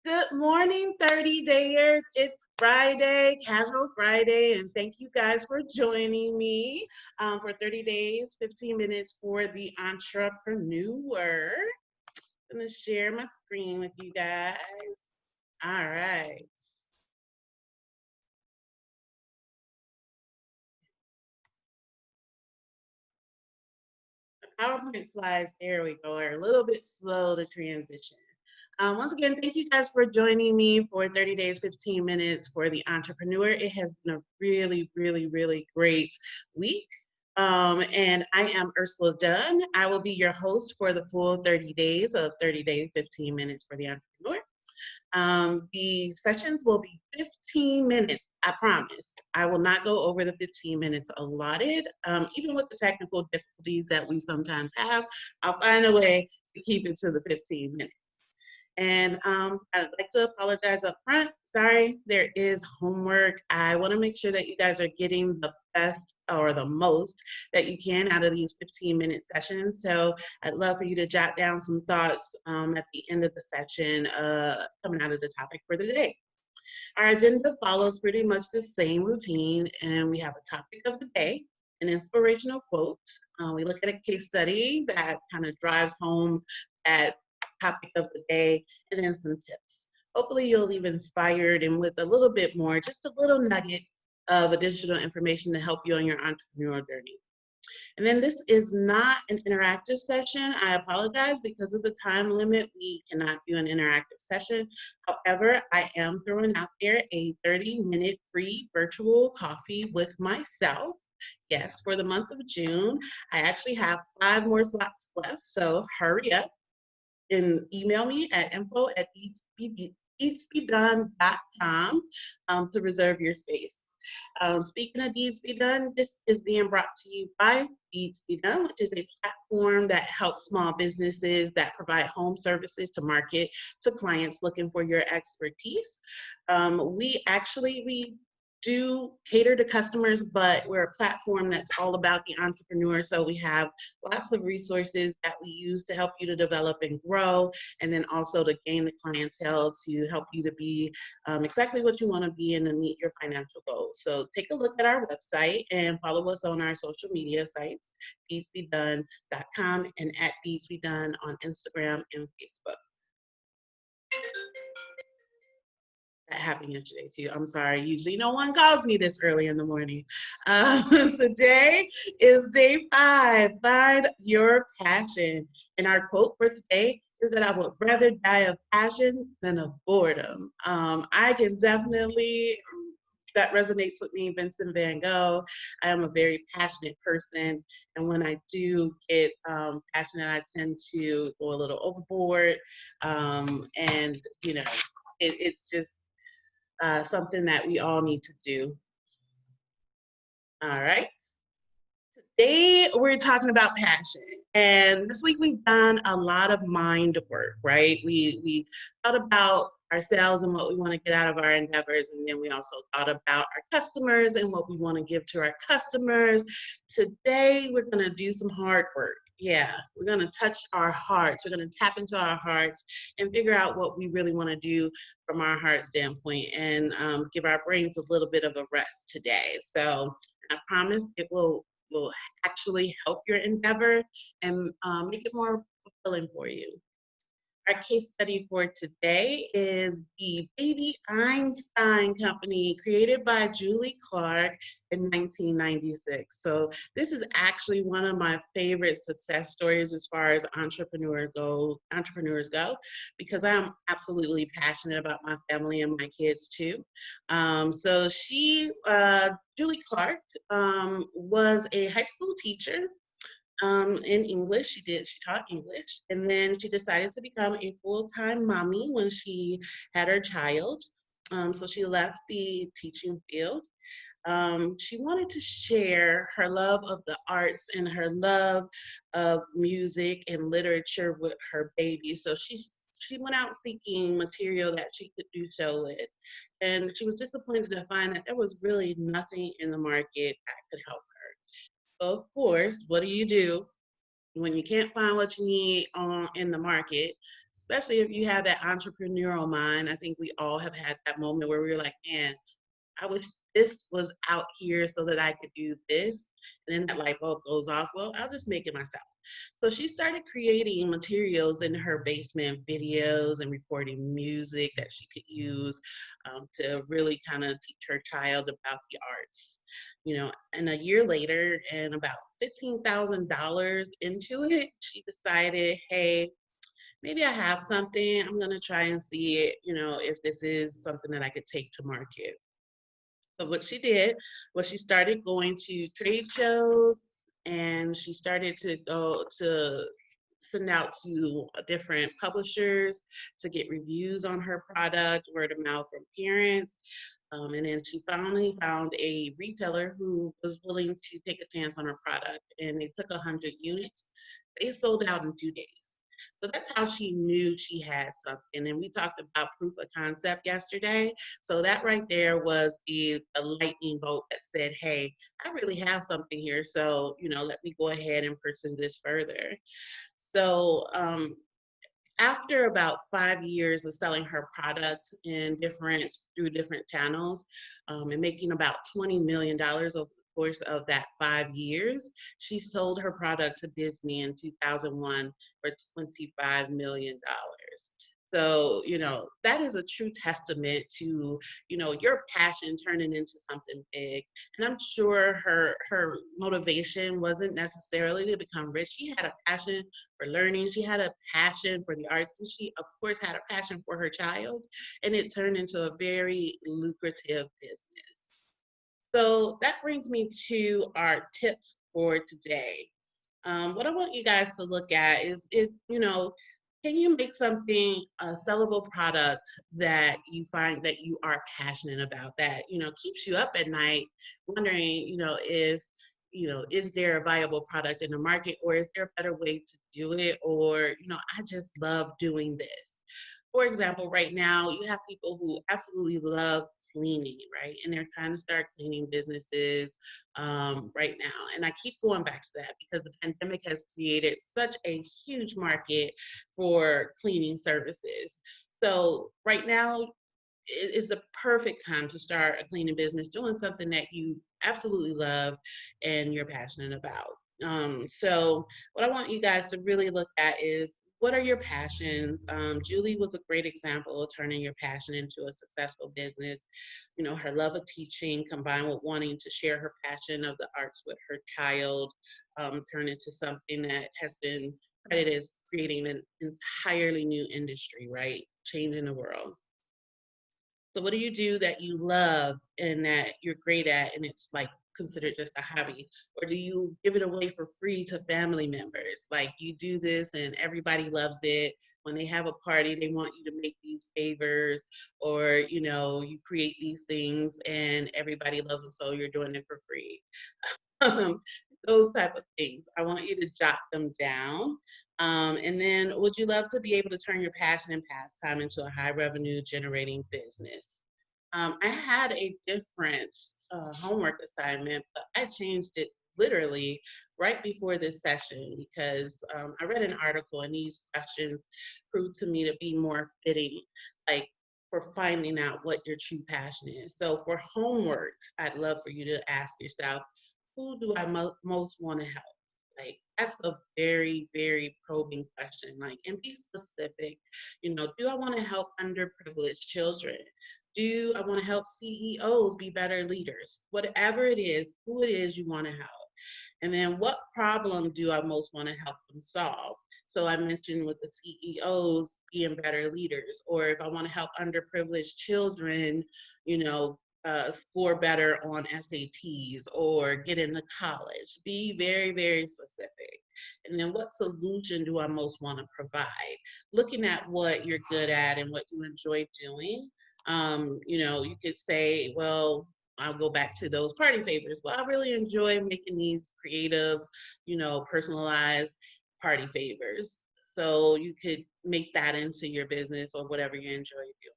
Good morning, 30 dayers. It's Friday, casual Friday, and thank you guys for joining me for 30 days, 15 minutes for the entrepreneur. I'm going to share my screen with you guys. All right. PowerPoint slides, there we go, are a little bit slow to transition. Once again, thank you guys for joining me for 30 days, 15 minutes for the entrepreneur. It has been a really great week. And I am Ursula Dunn. I will be your host for the full 30 days of 30 days, 15 minutes for the entrepreneur. The sessions will be 15 minutes, I promise. I will not go over the 15 minutes allotted. Even with the technical difficulties that we sometimes have, I'll find a way to keep it to the 15 minutes. And I'd like to apologize up front. Sorry, there is homework. I want to make sure that you guys are getting the best or the most that you can out of these 15-minute sessions. So I'd love for you to jot down some thoughts at the end of the session coming out of the topic for the day. Our agenda follows pretty much the same routine, and we have a topic of the day, an inspirational quote. We look at a case study that kind of drives home that topic of the day, and then some tips. Hopefully you'll leave inspired and with a little bit more, just a little nugget of additional information to help you on your entrepreneurial journey. And then this is not an interactive session. I apologize because of the time limit, we cannot do an interactive session. However, I am throwing out there a 30-minute free virtual coffee with myself. Yes, for the month of June. I actually have 5 more slots left, so hurry up and email me at info@deedsbedone.com to reserve your space. Speaking of Deeds Be Done, this is being brought to you by Deeds Be Done, which is a platform that helps small businesses that provide home services to market to clients looking for your expertise. We do cater to customers, but we're a platform that's all about the entrepreneur. So we have lots of resources that we use to help you to develop and grow, and then also to gain the clientele to help you to be exactly what you want to be and to meet your financial goals. So take a look at our website and follow us on our social media sites, deedsbedone.com and at deedsbedone on Instagram and Facebook. That happened yesterday too. I'm sorry. Usually no one calls me this early in the morning. Today is day 5. Find your passion. And our quote for today is that I would rather die of passion than of boredom. I can definitely, that resonates with me, Vincent Van Gogh. I am a very passionate person. And when I do get passionate, I tend to go a little overboard. And, you know, it's just, something that we all need to do. All right. Today we're talking about passion, and this week we've done a lot of mind work. Right? We thought about ourselves and what we want to get out of our endeavors, and then we also thought about our customers and what we want to give to our customers. Today we're going to do some hard work. Yeah, we're going to touch our hearts. We're going to tap into our hearts and figure out what we really want to do from our heart standpoint, and give our brains a little bit of a rest today. So I promise it will actually help your endeavor and make it more fulfilling for you. Our case study for today is the Baby Einstein Company, created by Julie Clark in 1996. So this is actually one of my favorite success stories as far as entrepreneurs go, because I am absolutely passionate about my family and my kids too. Julie Clark, was a high school teacher in English. She taught English, and then she decided to become a full-time mommy when she had her child. So she left the teaching field. She wanted to share her love of the arts and her love of music and literature with her baby. So she went out seeking material that she could do so with. And she was disappointed to find that there was really nothing in the market that could help her. Of course, what do you do when you can't find what you need in the market? especially if you have that entrepreneurial mind. I think we all have had that moment where we were like, man, I wish this was out here so that I could do this. And then that light bulb goes off. Well, I'll just make it myself. So she started creating materials in her basement, videos and recording music that she could use to really kind of teach her child about the arts. And a year later, and about $15,000 into it, she decided, hey, maybe I have something. I'm going to try and see it, if this is something that I could take to market. So what she did was she started going to trade shows, and she started to go to send out to different publishers to get reviews on her product, word of mouth from parents. And then she finally found a retailer who was willing to take a chance on her product, and they took 100 units. They sold out in 2 days. So that's how she knew she had something. And we talked about proof of concept yesterday. So that right there was the lightning bolt that said, hey, I really have something here. So, let me go ahead and pursue this further. So after about 5 years of selling her product through different channels, and making about $20 million over the course of that 5 years, she sold her product to Disney in 2001 for $25 million. So, that is a true testament to, your passion turning into something big. And I'm sure her motivation wasn't necessarily to become rich. She had a passion for learning. She had a passion for the arts, and she, of course, had a passion for her child, and it turned into a very lucrative business. So that brings me to our tips for today. What I want you guys to look at is can you make something a sellable product that you find that you are passionate about, that keeps you up at night wondering if is there a viable product in the market, or is there a better way to do it, or I just love doing this. For example, right now you have people who absolutely love cleaning, right? And they're trying to start cleaning businesses right now. And I keep going back to that because the pandemic has created such a huge market for cleaning services. So right now is the perfect time to start a cleaning business, doing something that you absolutely love and you're passionate about. So what I want you guys to really look at is, what are your passions? Julie was a great example of turning your passion into a successful business. Her love of teaching combined with wanting to share her passion of the arts with her child turned into something that has been credited as creating an entirely new industry, right? Changing the world. So what do you do that you love and that you're great at, and it's like considered just a hobby? Or do you give it away for free to family members? Like, you do this and everybody loves it. When they have a party, they want you to make these favors, or you create these things and everybody loves them, so you're doing it for free. um, those type of things. I want you to jot them down. And then, would you love to be able to turn your passion and pastime into a high revenue generating business? I had a different homework assignment, but I changed it literally right before this session because I read an article, and these questions proved to me to be more fitting, like for finding out what your true passion is. So for homework, I'd love for you to ask yourself, who do I most want to help? Like, that's a very, very probing question. Like, and be specific. Do I want to help underprivileged children? Do I want to help CEOs be better leaders? Whatever it is, who it is you want to help. And then, what problem do I most want to help them solve? So I mentioned with the CEOs being better leaders, or if I want to help underprivileged children, score better on SATs or get into college. Be very, very specific. And then, what solution do I most want to provide? Looking at what you're good at and what you enjoy doing. You could say, well, I'll go back to those party favors. Well, I really enjoy making these creative, personalized party favors. So you could make that into your business or whatever you enjoy doing.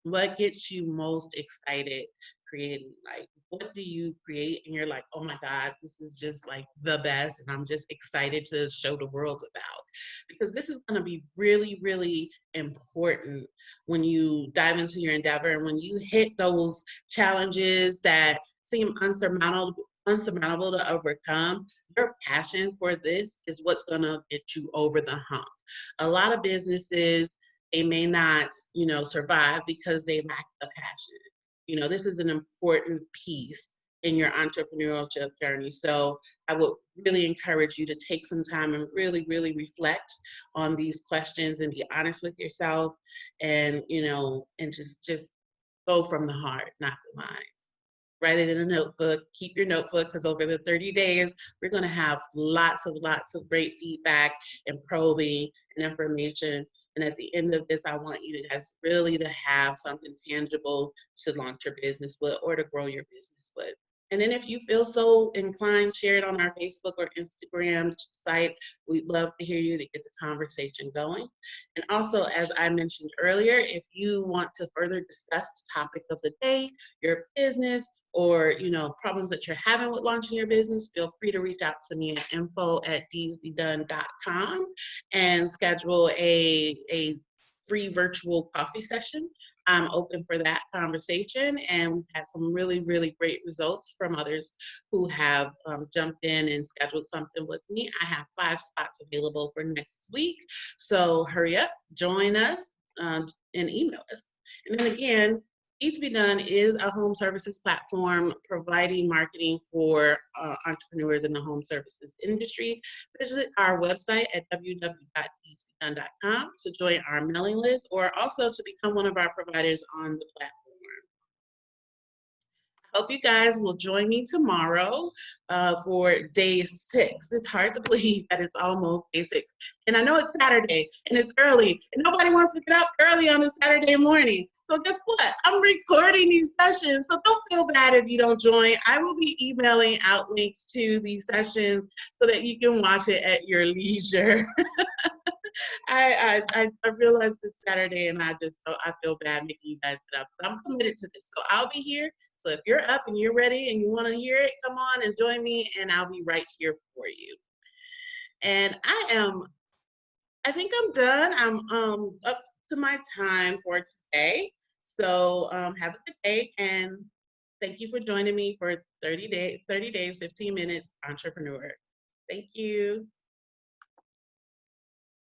What gets you most excited creating? Like, what do you create and you're like, oh my God, this is just like the best, and I'm just excited to show the world about? Because this is going to be really, really important when you dive into your endeavor and when you hit those challenges that seem unsurmountable to overcome. Your passion for this is what's going to get you over the hump. A lot of businesses, they may not, survive because they lack the passion. This is an important piece in your entrepreneurship journey. So I would really encourage you to take some time and really, really reflect on these questions and be honest with yourself, and and just go from the heart, not the mind. Write it in a notebook. Keep your notebook, because over the 30 days, we're going to have lots of great feedback and probing and information. And at the end of this, I want you guys really to have something tangible to launch your business with or to grow your business with. And then if you feel so inclined, share it on our Facebook or Instagram site. We'd love to hear you to get the conversation going. And also, as I mentioned earlier, if you want to further discuss the topic of the day, your business, or problems that you're having with launching your business, feel free to reach out to me at info@deesbedone.com and schedule a free virtual coffee session. I'm open for that conversation, and we've had some really, really great results from others who have jumped in and scheduled something with me. I have 5 spots available for next week, so hurry up, join us, and email us. And then again, Eat to Be Done is a home services platform providing marketing for entrepreneurs in the home services industry. Visit our website at www.eatsbedone.com to join our mailing list, or also to become one of our providers on the platform. Hope you guys will join me tomorrow for day 6. It's hard to believe that it's almost day 6. And I know it's Saturday and it's early, and nobody wants to get up early on a Saturday morning. So guess what? I'm recording these sessions, so don't feel bad if you don't join. I will be emailing out links to these sessions so that you can watch it at your leisure. I realized it's Saturday, and I feel bad making you guys get up, but I'm committed to this. So I'll be here. So if you're up and you're ready and you want to hear it, come on and join me, and I'll be right here for you. And I think I'm done. I'm up to my time for today. So have a good day, and thank you for joining me for 30 days, 15 minutes entrepreneur. Thank you.